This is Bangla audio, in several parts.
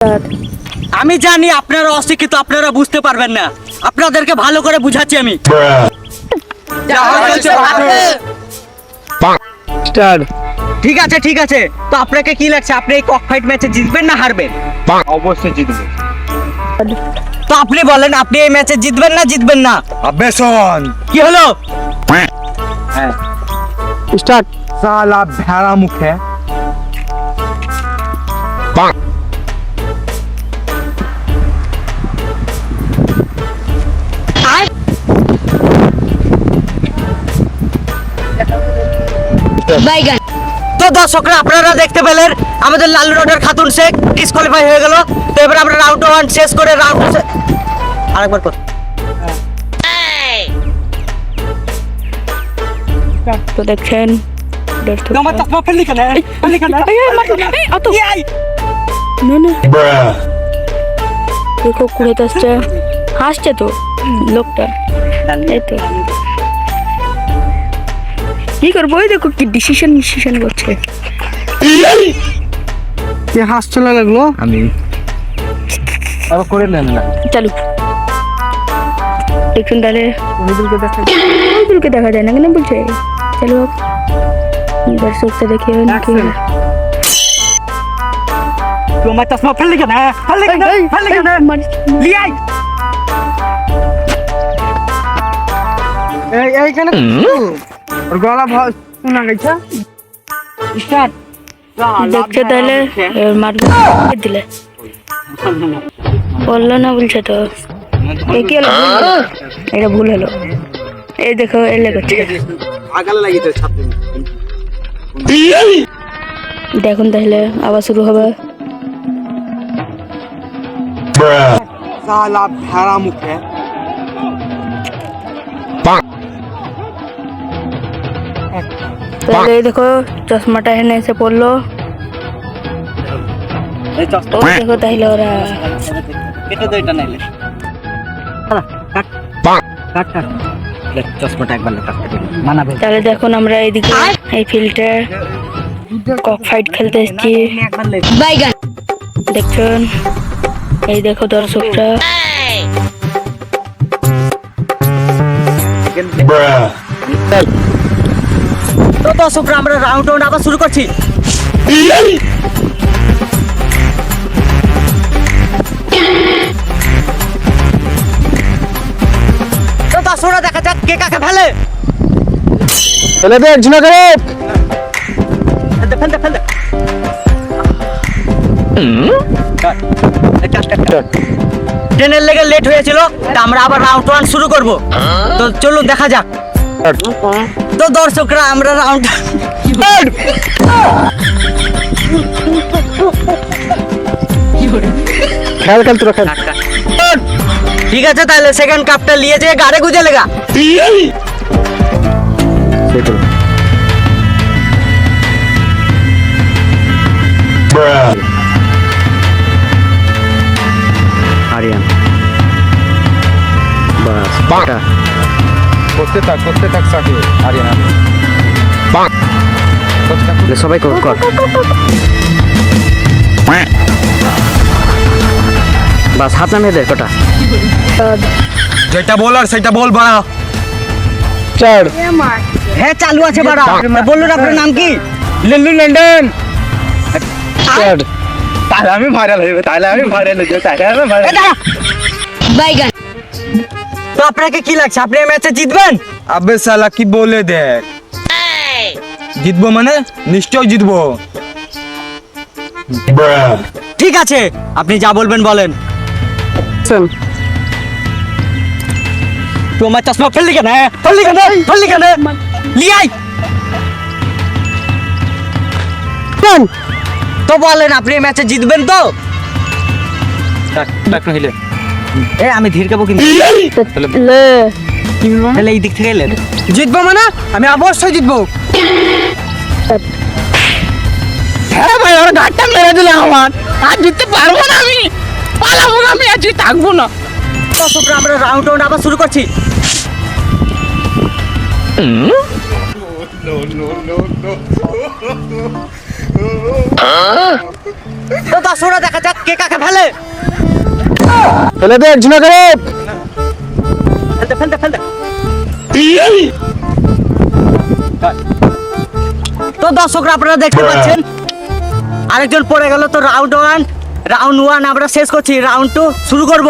আমি জানি আপনারা অশিক্ষিত, আপনারা বুঝতে পারবেন না, আপনাদেরকে ভালো করে বুঝাচ্ছি আমি। ঠিক আছে ঠিক আছে, তো আপনাকে কি লাগছে, আপনি এই কক ফাইট ম্যাচে জিতবেন না হারবেন? অবশ্যই জিতবে। তো আপনি বলেন, আপনি এই ম্যাচে জিতবেন না জিতবেন না? আবে শোন, কি হলো? হ্যাঁ স্টার্ট। সালা ভেড়া মুখে তো দর্শকরা আপনারা দেখতে পেলেন আমাদের লালু রোডের খাতুন শেখ ডিসকোয়ালিফাই হয়ে গেল। তো এবার আমরা রাউন্ড 1 শেষ করে রাউন্ড আরেকবার কর। তো দেখছেন তোমার তো ফেললি কেন? ফেললি কেন? দেখো কুড়াতে আসছে, হাসছে তো লোকটা। এই তো কি করবো, ওই দেখো কি ডিসিশন করছে। কে হাসতে লাগলো? আমি আবার করে নেন না। চালু দেখুন তাহলে মিদুলকে দেখা যায় না কেন বলছে। চলো দর্শকটা দেখে কি হয়। তোমার চশমা ফেললি কেন? ফেললি কেন? ফেললি কেন? লিয়াই এইখানে ওর গলা শোনা গেছে। স্টার্ট। দেখছে তাহলে মার দিলে বললো না, বলছে তো এ কি হলো, এটা ভুল হলো। এই দেখো এলে করছে, আগালে লাগিয়েছে ছাত্র। দেখুন তাহলে আবার শুরু হবে। সালা ভেড়া মুখে তাহলে এই দেখো চশমাটা এনে এসে পড়লো। এই তো চশমা দেখো তাহলে ওরা কেটে দে, এটা নাইলে কাট কাট কাট দেখ, চশমাটা একবার কাটতে দিবি মানাবে। তাহলে দেখুন আমরা এইদিকে এই ফিল্ডে কক ফাইট খেলতে এসেছি। একবার লে দেখছেন, এই দেখো দর্শকরা। তো দর্শকরা আমরা রাউন্ড আবার শুরু করছি। তো দর্শকরা দেখা যাক কে কাকে ফেলে। চলে দে একজন করে। ফেল দে ফেল দে। ট্রেনের লেগে লেট হয়েছিল, তা আমরা আবার রাউন্ড 1 শুরু করব। তো চলুন দেখা যাক। তো দর্শকরা আমরা রাউন্ড খেল খেল তোরা খেল। ঠিক আছে, তাহলে সেকেন্ড কাপটা নিয়ে যে গাড়ে গুজে লেগা। আরিয়ান বাস পাটা করতে থাক সাকি আরিয়ানা বাক সবাই কর কর। বাস হাত নামিয়ে দে কটা। যেটা বলার সেটা বল বাড়া। চার হ্যাঁ চালু আছে বাড়া। বলুন আপনার নাম কি? লিল্লু লন্ডন। চার তাহলে আমি ভাইরাল হইবে, তাহলে আমি ভাইরাল হইবে, তাহলে আমি ভাইরাল। বাইগান। তো আপনাকে কি লাগছে, আপনি এই ম্যাচে জিতবেন? আবে শালা কি বলে দেখ, জিতবো মানে নিশ্চয় জিতবো। ঠিক আছে, আপনি যা বলবেন বলেন। তোমার চশমা ফেললি কেন? ফেললি কেন? ফেললি কেন? লিয়াই তো বলেন, আপনি এই ম্যাচে জিতবেন তো? আমি ধীর খাবো কিন্তু। তাহলে এই দিক থেকে এলেন। জিতবো মানে আমি অবশ্যই জিতবো। হ্যাঁ ভাই, ওর গাড়টা মেরে দিলে আমার আর জিততে পারবো না, আমি পালাবো না, আমি আজ থাকবো না। দর্শকরা আমরা রাউন্ড আবার শুরু করছি। তো দর্শকরা দেখা যাক কে কাকে ফেলে ফেলে দে একজন করে। ফেলতে ফেলতে ফেলতে তো দর্শকরা আপনারা দেখতে পাচ্ছেন আরেকজন পড়ে গেল। তো রাউন্ড 1 আমরা শেষ করছি, রাউন্ড 2 শুরু করব।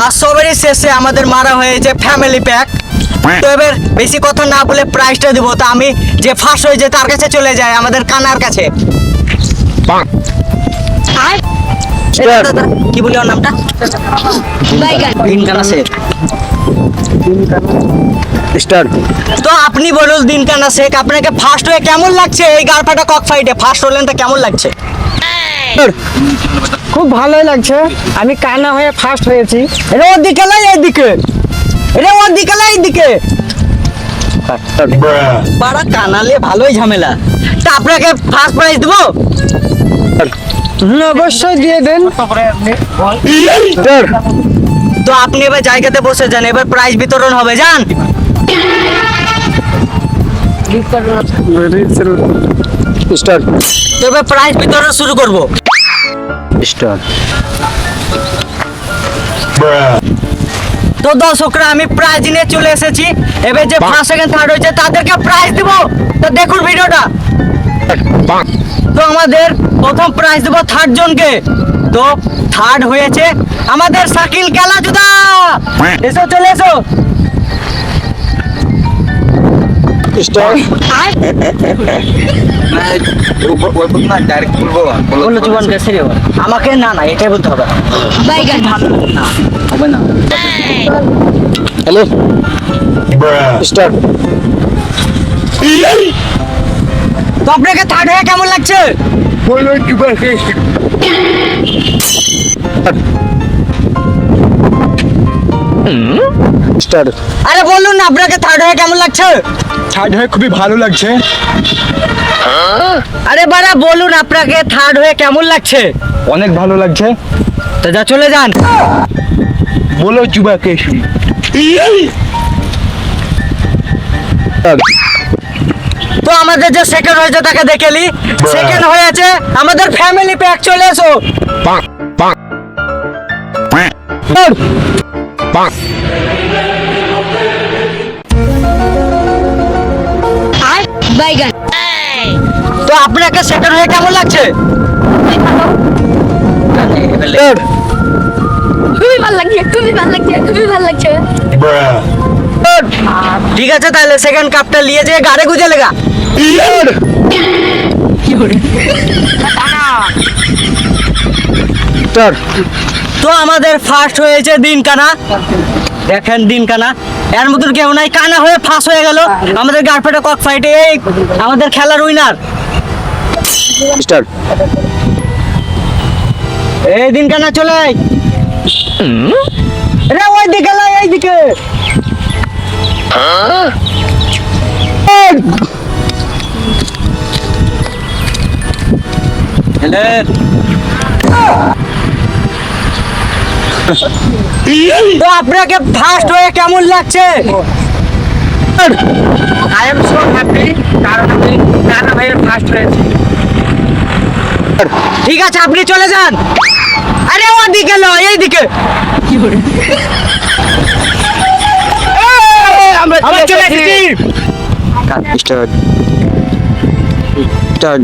আর সবারই শেষে আমাদের মারা হয়েছে ফ্যামিলি প্যাক। তো এবার বেশি কথা না বলে প্রাইসটা দিব। তো আমি যে ফার্স্ট হয়েছে তার কাছে চলে যায়, আমাদের কানার কাছে। কি বলি ওর নামটা? দিন কানা শেখ। তো আপনি বলুন দিন কানা শেখ, আপনাকে ফার্স্ট হয়ে কেমন লাগছে? এই গারপাটা কক ফাইটে ফার্স্ট হলেন, তো কেমন লাগছে? খুব ভালোই লাগছে, আমি কানা হয়ে ফার্স্ট হয়েছি। এটা ওর দিকে লাই, এইদিকে এটা ওর দিকে লাই, এইদিকে পাড়া কানালে ভালোই ঝামেলা। তা আপনাকে ফার্স্ট প্রাইজ দেবো? অবশ্যই দিয়ে দেন। তো আপনি এবার জায়গাতে বসে যান, এবার প্রাইজ বিতরণ হবে, যান। তো এবার প্রাইজ বিতরণ শুরু করব। তো দর্শকরা আমি প্রাইজ নিয়ে চলে এসেছি। এবার যে ফার্স্ট সেকেন্ড থার্ড হয়েছে তাদেরকে প্রাইজ দিব। তো দেখুন ভিডিওটা। তো আমাদের প্রথম প্রাইজ দেবো থার্ড জনকে। তো থার্ড হয়েছে আমাদের শাকিল কেলাজুদা। এসো, চলে এসো। বলো জীবনকে সেরে বল। আমাকে না না এটাই বলতে হবে। হবে না। Hello start. তো আপনাকে থার্ড হয়ে কেমন লাগছে? স্টার্ট। আরে বলুন না, আপনাকে থার্ড হয়ে কেমন লাগছে? থার্ড হয়ে খুবই ভালো লাগছে। আরে বাড়া বলুন, আপনাকে থার্ড হয়ে কেমন লাগছে? অনেক ভালো লাগছে। তো যা চলে যান। বলো যুবাকে। তো আমাদের যে সেকেন্ড হয়েছে তাকে দেখেলি। সেকেন্ড হয়েছে আমাদের ফ্যামিলি প্যাক, চলে এসো। তো আপনাকে সেকেন্ড হয়ে কেমন লাগছে? খুবই ভালো লাগছে, খুবই ভালো লাগছে, খুবই ভালো লাগছে। ঠিক আছে, তাহলে সেকেন্ড কাপটা নিয়ে যে গাড়ি গুজে লেগা। তো আমাদের ফার্স্ট হয়েছে দিন কানা। দেখেন দিন কানা, এর মতন কেউ নাই, কানা হয়ে ফার্স্ট হয়ে গেল আমাদের গারপেটা কক ফাইটে। এই আমাদের খেলার উইনার। স্টার্ট। এই দিন কানা চলে আয়। রে ওই দিকে লাই, এই দিকে। তো আপনাকে ফার্স্ট হয়ে কেমন লাগছে? আই এম সো হ্যাপি, কারণ আমি কানা হয়ে ফার্স্ট হয়েছি। ঠিক আছে, আপনি চলে যান। আরে ওর দিকে লয়, এই দিকে। আমরা চলে এসেছি। স্টার্ট। স্টার্ট।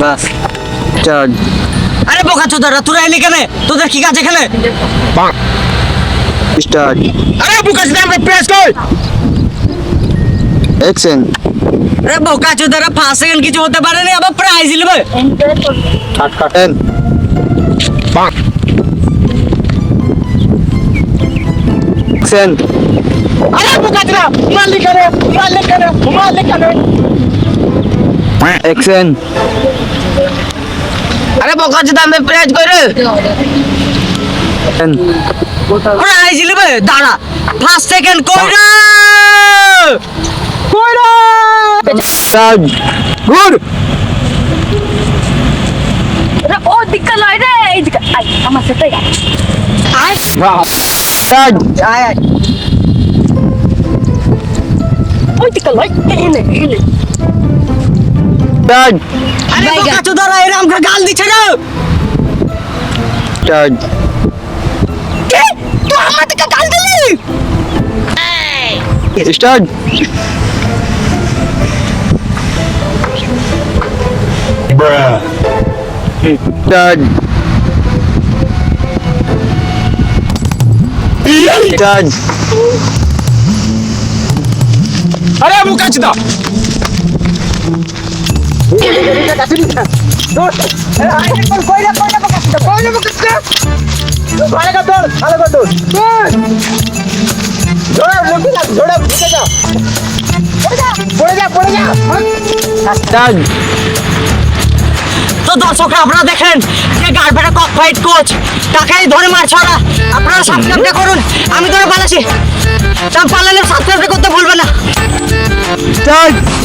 বাস স্টার্ট। আরে বোকা চোদারা, তোরা এলি কেন? তোদের কি কাজ এখানে? স্টার্ট। আরে বোকা চোদারা, আমরা প্রেস কর। অ্যাকশন। আরে বোকা চোদারা, 5 সেকেন্ড কিছু হতে পারে না, আবার প্রাইজ নেবে। N action. আরে বোকা চোদা, মারলি কেন? মারলি কেন? মারলি কেন? অ্যাকশন। আরে বোকা চোদা, আমরা প্রেস করে এন প্রাইজ নেবে। দাঁড়া, 5 সেকেন্ড কইরা স্টার্ট। গুড। ও দিকে লয় রে, এই দিকে আয়, আমার সাথে আয়। স্টার্ট। আয় আয়। পিস্তল ভাই আরে বোকা চোদারা এরা আমাকে গাল দিচ্ছে না কে তুই আমাদেরকে গাল দিলি Start. Bruh. Start. Start. আরে মুকাচদা Start. তো দর্শকরা আপনারা দেখেন যে গার্লফ্রেন্ড কক ফাইট কোচ তাকেই ধরে মারছে ওরা আপনারা সাবস্ক্রাইব করুন আমি ধরে পালাচ্ছি তা পালালে সাবস্ক্রাইব করতে ভুলবেন না Start.